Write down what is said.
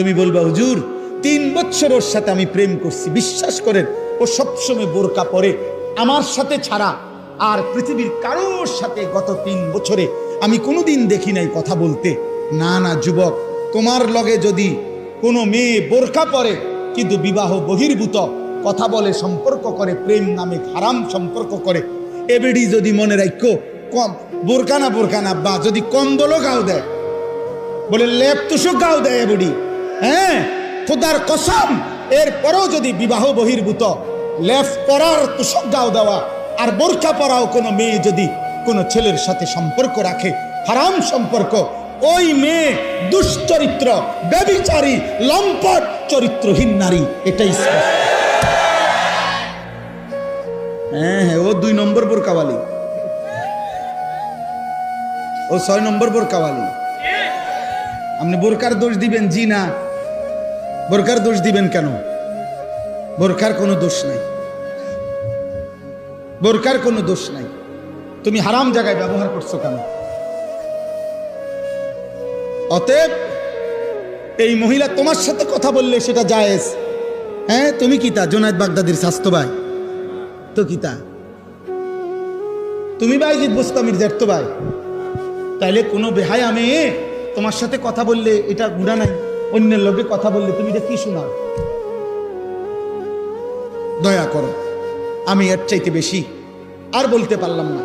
তুমি বলবা হুজুর 3 বছর ওর সাথে আমি প্রেম করছি, বিশ্বাস করেন ও সবসময় বোরকা পরে, আমার সাথে ছাড়া আর পৃথিবীর কারোর সাথে গত 3 বছরে আমি কোনোদিন দেখি নাই কথা বলতে। না না যুবক, তোমার লগে যদি কোনো মেয়ে বোরকা পরে কিন্তু বিবাহ বহির্ভূত কথা বলে, সম্পর্ক করে, প্রেম নামে হারাম সম্পর্ক করে, এবেডি যদি মনে রাখো কম বোরকা না বা যদি কম্বলও গাও দেয়, বলে লেপ তুষক গাও দেয় এবেডি, হ্যাঁ খোদার কসম, এরপরেও যদি বিবাহ বহির্ভূত লেপ পরার তুষক গাও দেওয়া আর বোরকা পরাও কোনো মেয়ে যদি কোনো ছেলের সাথে সম্পর্ক রাখে, হারাম সম্পর্ক, ওই মেয়ে দুশ্চরিত্র, ব্যভিচারী, লম্পট, চরিত্রহীন নারী, এটাই স্পষ্ট। হ্যাঁ ও 2 নম্বর বোরকাওয়ালি, ও 6 নম্বর বোরকাওয়ালি। আপনি বোরকার দোষ দিবেন? জি না। বোরকার দোষ দিবেন কেন? বোরকার কোনো দোষ নাই, বোরকার কোনো দোষ নাই। তুমি হারাম জায়গায় ব্যবহার করছো কেন? অতএব এই মহিলা তোমার সাথে কথা বললে সেটা জায়েজ। হ্যাঁ তুমি কিতা জুনায়েদ বাগদাদির স্বাস্থ্য ভাই তো কিতা, তুমি বাইজিদ বোস্তামির জেঠতো ভাই, তাইলে কোনো বেহায়া মেয়ে তোমার সাথে কথা বললে এটা গুনাহ নাই? অন্যের লোকে কথা বললে তুমি এটা কি শোনাও? দয়া করো, আমি এর চাইতে বেশি আর বলতে পারলাম না।